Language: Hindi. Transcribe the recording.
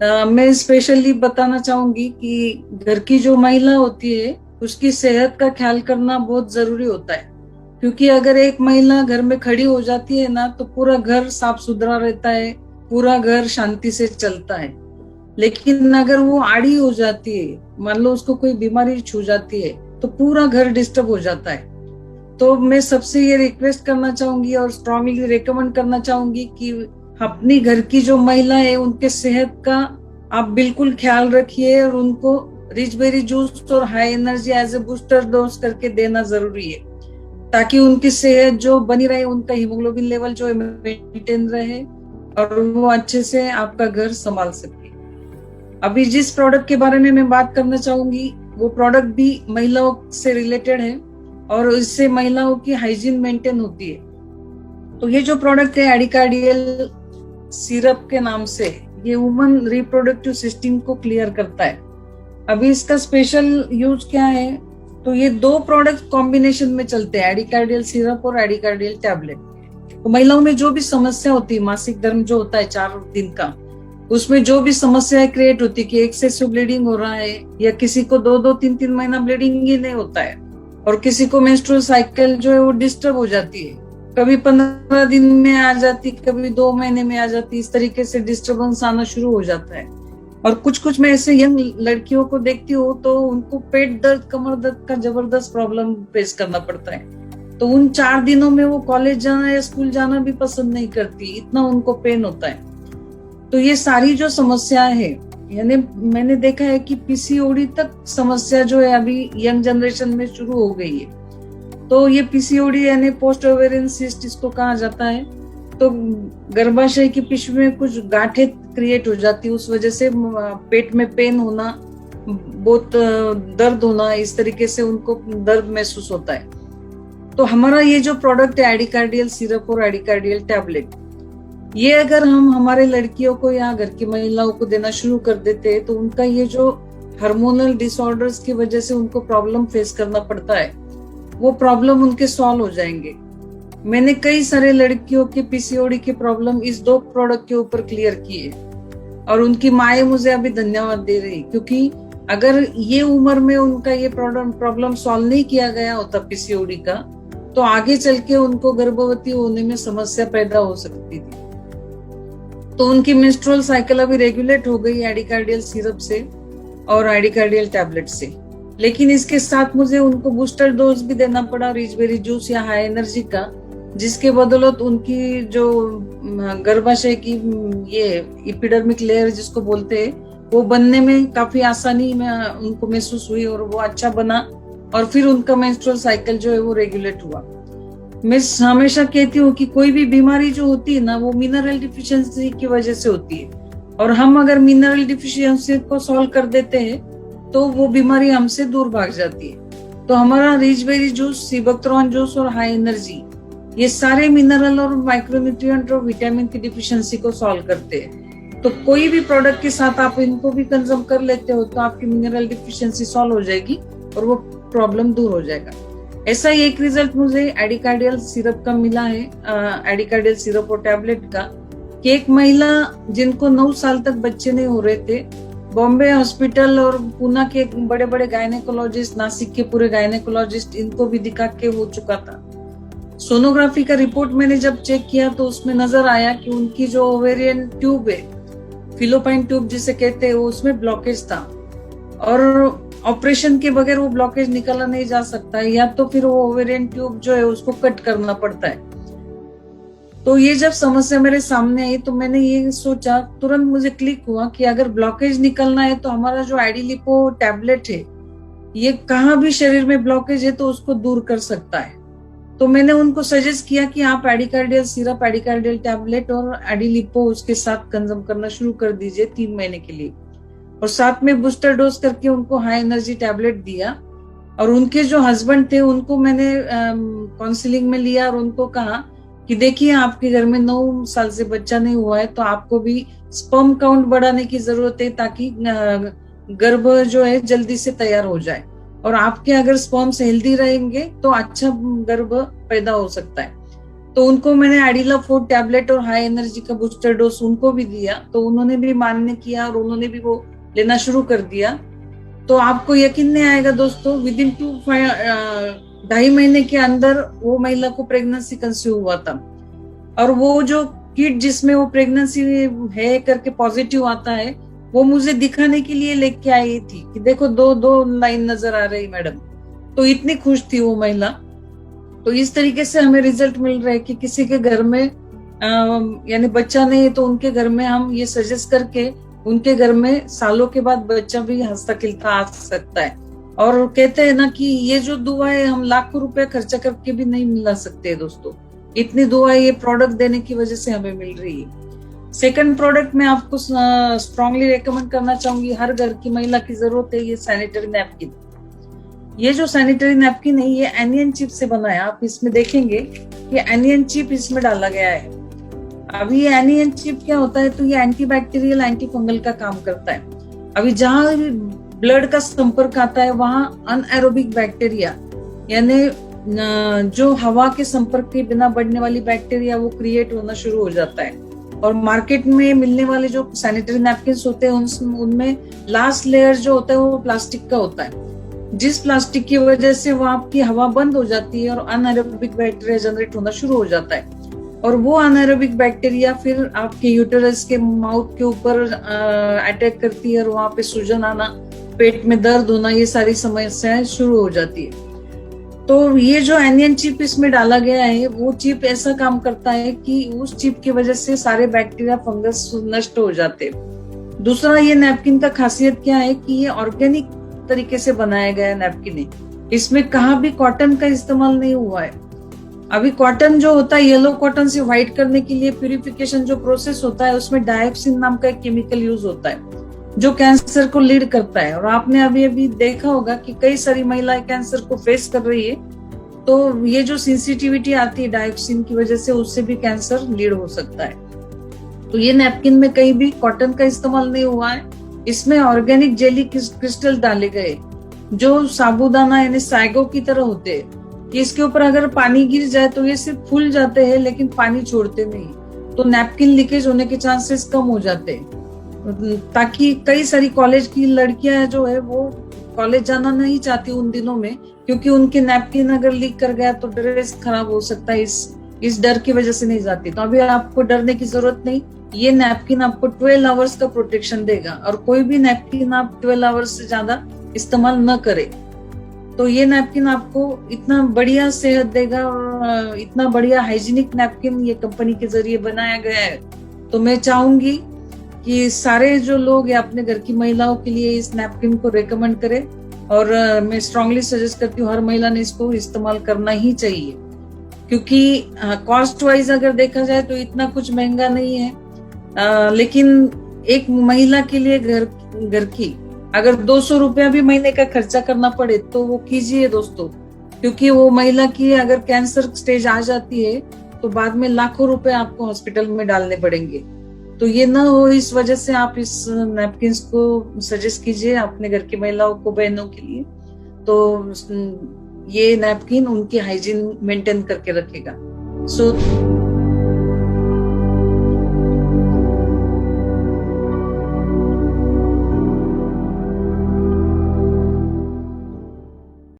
मैं स्पेशली बताना चाहूंगी कि घर की जो महिला होती है उसकी सेहत का ख्याल करना बहुत जरूरी होता है, क्योंकि अगर एक महिला घर में खड़ी हो जाती है ना तो पूरा घर साफ सुथरा रहता है, पूरा घर शांति से चलता है। लेकिन अगर वो आड़ी हो जाती है, मान लो उसको कोई बीमारी छू जाती है, तो पूरा घर डिस्टर्ब हो जाता है। तो मैं सबसे ये रिक्वेस्ट करना चाहूंगी और स्ट्रांगली रिकमेंड करना चाहूंगी कि अपनी घर की जो महिला है उनके सेहत का आप बिल्कुल ख्याल रखिए और उनको रिच बेरी जूस और high energy as a booster dose करके देना जरूरी है, ताकि उनकी सेहत जो बनी रहे, उनका हीमोग्लोबिन लेवल जो मेंटेन रहे और वो अच्छे से आपका घर संभाल सके। अभी जिस प्रोडक्ट के बारे में मैं बात करना चाहूंगी वो प्रोडक्ट भी महिलाओं से रिलेटेड है और इससे महिलाओं की हाइजीन मेंटेन होती है। तो ये जो प्रोडक्ट है एडिकार्डियल सिरप के नाम से, ये वुमन रिप्रोडक्टिव सिस्टम को क्लियर करता है। अभी इसका स्पेशल यूज क्या है, तो ये दो प्रोडक्ट कॉम्बिनेशन में चलते हैं, एडिकार्डियल सिरप और एडिकार्डियल टैबलेट। तो महिलाओं में जो भी समस्या होती है, मासिक धर्म जो होता है 4 दिन का, उसमें जो भी समस्या क्रिएट होती है कि एक्सेसिव ब्लीडिंग हो रहा है या किसी को 2-2, 3-3 महीना ब्लीडिंग ही नहीं होता है और किसी को मेंस्ट्रुअल साइकिल जो है वो डिस्टर्ब हो जाती है, कभी 15 दिन में आ जाती, कभी 2 महीने में आ जाती, इस तरीके से डिस्टर्बेंस आना शुरू हो जाता है। और कुछ मैं ऐसे यंग लड़कियों को देखती हूँ तो उनको पेट दर्द, कमर दर्द का जबरदस्त प्रॉब्लम फेस करना पड़ता है। तो उन 4 दिनों में वो कॉलेज जाना या स्कूल जाना भी पसंद नहीं करती, इतना उनको पेन होता है। तो ये सारी जो समस्याएं है, यानी मैंने देखा है कि पीसीओडी तक समस्या जो है अभी यंग जनरेशन में शुरू हो गई है। तो ये पीसीओडी यानी पोस्ट ओवेरियन सिस्ट इसको कहा जाता है। तो गर्भाशय की पिशवी में कुछ गांठें क्रिएट हो जाती है, उस वजह से पेट में पेन होना, बहुत दर्द होना, इस तरीके से उनको दर्द महसूस होता है। तो हमारा ये जो प्रोडक्ट है एडिकार्डियल सिरप और एडिकार्डियल टैबलेट, ये अगर हम हमारे लड़कियों को या घर की महिलाओं को देना शुरू कर देते हैं तो उनका ये जो हार्मोनल डिसऑर्डर्स की वजह से उनको प्रॉब्लम फेस करना पड़ता है, वो प्रॉब्लम उनके सॉल्व हो जाएंगे। मैंने कई सारे लड़कियों के पीसीओडी के प्रॉब्लम इस 2 प्रोडक्ट के ऊपर क्लियर किए और उनकी माएं मुझे अभी धन्यवाद दे रही, क्योंकि अगर ये उम्र में उनका ये प्रॉब्लम सॉल्व नहीं किया गया होता पीसीओडी का, तो आगे चल के उनको गर्भवती होने में समस्या पैदा हो सकती थी। तो उनकी मेंस्ट्रुअल साइकिल अभी रेगुलेट हो गई एडिकार्डियल सिरप से और एडिकार्डियल टैबलेट से। लेकिन इसके साथ मुझे उनको बूस्टर डोज भी देना पड़ा रिच बेरी जूस या हाई एनर्जी का, जिसके बदौलत उनकी जो गर्भाशय की ये एपिडर्मिक लेयर जिसको बोलते हैं, वो बनने में काफी आसानी में उनको महसूस हुई और वो अच्छा बना और फिर उनका मेंस्ट्रुअल साइकिल जो है वो रेगुलेट हुआ। मैं हमेशा कहती हूँ कि कोई भी बीमारी जो होती है ना, वो मिनरल डिफिशियंसी की वजह से होती है और हम अगर मिनरल डिफिशियंसी को सॉल्व कर देते हैं तो वो बीमारी हमसे दूर भाग जाती है। तो हमारा रिच बेरी जूस, सीबकथ्रॉन जूस और हाई एनर्जी, ये सारे मिनरल और माइक्रोन्यूट्रिएंट और विटामिन की डिफिशियंसी को सॉल्व करते हैं। तो कोई भी प्रोडक्ट के साथ आप इनको भी कंज्यूम कर लेते हो तो आपकी मिनरल डिफिशियंसी सॉल्व हो जाएगी और वो प्रॉब्लम दूर हो जाएगा। ऐसा ही एक रिजल्ट मुझे एडिकार्डियल सिरप का मिला है, एडिकार्डियल सिरप और टैबलेट का, कि एक महिला जिनको 9 साल तक बच्चे नहीं हो रहे थे, बॉम्बे हॉस्पिटल और पूना के बड़े बड़े गायनेकोलॉजिस्ट, नासिक के पूरे गायनेकोलॉजिस्ट, इनको भी दिखा के हो चुका था। सोनोग्राफी का रिपोर्ट मैंने जब चेक किया तो उसमें नजर आया कि उनकी जो ओवेरियन ट्यूब है, फिलोपाइन ट्यूब जिसे कहते हैं, उसमें ब्लॉकेज था और ऑपरेशन के बगैर वो ब्लॉकेज निकाला नहीं जा सकता है, या तो फिर वो ओवेरियन ट्यूब जो है उसको कट करना पड़ता है। तो ये जब समस्या मेरे सामने आई तो मैंने ये सोचा, तुरंत मुझे क्लिक हुआ कि अगर ब्लॉकेज निकलना है तो हमारा जो एडिलिपो टैबलेट है, ये कहाँ भी शरीर में ब्लॉकेज है तो उसको दूर कर सकता है। तो मैंने उनको सजेस्ट किया कि आप एडिकार्डियल सिरप, एडिकार्डियल टैबलेट और एडिलिपो उसके साथ कंज्यूम करना शुरू कर दीजिए 3 महीने के लिए, और साथ में बूस्टर डोज करके उनको हाई एनर्जी टैबलेट दिया। और उनके जो हस्बैंड थे उनको मैंने काउंसलिंग में लिया और उनको कहा कि देखिए आपके घर में 9 साल से बच्चा नहीं हुआ है तो आपको भी स्पर्म काउंट बढ़ाने की जरूरत है, ताकि गर्भ जो है जल्दी से तैयार हो जाए, और आपके अगर स्पर्म्स हेल्दी रहेंगे तो अच्छा गर्भ पैदा हो सकता है। तो उनको मैंने एडिला 4 टैबलेट और हाई एनर्जी का बूस्टर डोज उनको भी दिया, तो उन्होंने भी मान्य किया और उन्होंने भी वो लेना शुरू कर दिया। तो आपको यकीन नहीं आएगा दोस्तों, विद इन 2.5 महीने के अंदर वो महिला को प्रेगनेंसी कंसीव हुआ था। और वो जो किट जिसमें वो प्रेगनेंसी है करके पॉजिटिव आता है, वो मुझे दिखाने के लिए लेके आई थी कि देखो दो दो लाइन नजर आ रही मैडम। तो इतनी खुश थी वो महिला। तो इस तरीके से हमें रिजल्ट मिल रहा है कि किसी के घर में यानी बच्चा नहीं है तो उनके घर में हम ये सजेस्ट करके उनके घर में सालों के बाद बच्चा भी हंसता खिलता आ सकता है। और कहते हैं ना कि ये जो दुआ है हम लाखों रुपए खर्चा करके भी नहीं मिला सकते दोस्तों। इतनी दुआ ये प्रोडक्ट देने की वजह से हमें मिल रही है। सेकंड प्रोडक्ट मैं आपको स्ट्रांगली रेकमेंड करना चाहूंगी, हर घर की महिला की जरूरत है, ये सैनिटरी नैपकिन। ये जो सैनिटरी नैपकिन है ये एनियन चिप से बना है। आप इसमें देखेंगे कि एनियन चिप इसमें डाला गया है। अब ये एनियन चिप क्या होता है, तो ये एंटीबैक्टीरियल एंटी फंगल का काम करता है। अभी जहां ब्लड का संपर्क आता है वहां अनएरोबिक बैक्टीरिया यानी जो हवा के संपर्क के बिना बढ़ने वाली बैक्टीरिया वो क्रिएट होना शुरू हो जाता है। और मार्केट में मिलने वाले जो सैनिटरी नैपकिन होते हैं उनमें लास्ट लेयर जो होता है वो प्लास्टिक का होता है, जिस प्लास्टिक की वजह से वो आपकी हवा बंद हो जाती है और अनएरोबिक बैक्टीरिया जनरेट होना शुरू हो जाता है। और वो अनएरोबिक बैक्टीरिया फिर आपके यूटेरस के माउथ के ऊपर अटैक करती है और वहां पे सूजन आना, पेट में दर्द होना, ये सारी समस्याएं शुरू हो जाती है। तो ये जो एनियन चिप इसमें डाला गया है वो चिप ऐसा काम करता है कि उस चिप की वजह से सारे बैक्टीरिया फंगस नष्ट हो जाते हैं। दूसरा, ये नैपकिन का खासियत क्या है कि ये ऑर्गेनिक तरीके से बनाया गया नैपकिन है। इसमें कहाँ भी कॉटन का इस्तेमाल नहीं हुआ है। अभी कॉटन जो होता है येलो कॉटन से व्हाइट करने के लिए प्यूरिफिकेशन जो प्रोसेस होता है उसमें डायोक्सिन नाम का एक केमिकल यूज होता है जो कैंसर को लीड करता है। और आपने अभी अभी देखा होगा कि कई सारी महिलाएं कैंसर को फेस कर रही है, तो ये जो सेंसिटिविटी आती है डायोक्सिन की वजह से उससे भी कैंसर लीड हो सकता है। तो ये नैपकिन में कहीं भी कॉटन का इस्तेमाल नहीं हुआ है। इसमें ऑर्गेनिक जेली क्रिस्टल डाले गए जो साबूदाना यानी सैगो की तरह होते हैं। इसके ऊपर अगर पानी गिर जाए तो ये सिर्फ फूल जाते हैं लेकिन पानी छोड़ते नहीं, तो नैपकिन लीकेज होने के चांसेस कम हो जाते हैं। ताकि कई सारी कॉलेज की लड़कियां जो है वो कॉलेज जाना नहीं चाहती उन दिनों में, क्योंकि उनके नैपकिन अगर लीक कर गया तो ड्रेस खराब हो सकता है, इस डर की वजह से नहीं जाती। तो अभी आपको डरने की जरूरत नहीं, ये नैपकिन आपको 12 आवर्स का प्रोटेक्शन देगा और कोई भी नैपकिन आप 12 आवर्स से ज्यादा इस्तेमाल न करें। तो ये नैपकिन आपको इतना बढ़िया सेहत देगा और इतना बढ़िया हाइजीनिक नैपकिन ये कंपनी के जरिए बनाया गया है। तो मैं चाहूंगी कि सारे जो लोग या अपने घर की महिलाओं के लिए इस नैपकिन को रेकमेंड करें। और मैं स्ट्रांगली सजेस्ट करती हूँ हर महिला ने इसको इस्तेमाल करना ही चाहिए, क्योंकि कॉस्ट वाइज अगर देखा जाए तो इतना कुछ महंगा नहीं है। लेकिन एक महिला के लिए घर की अगर 200 रुपया भी महीने का खर्चा करना पड़े तो वो कीजिए दोस्तों, क्योंकि वो महिला की अगर कैंसर स्टेज आ जाती है तो बाद में लाखों रुपए आपको हॉस्पिटल में डालने पड़ेंगे। तो ये ना हो, इस वजह से आप इस नैपकिन्स को सजेस्ट कीजिए अपने घर की महिलाओं को, बहनों के लिए। तो ये नैपकिन उनकी हाइजीन मेंटेन करके रखेगा। सो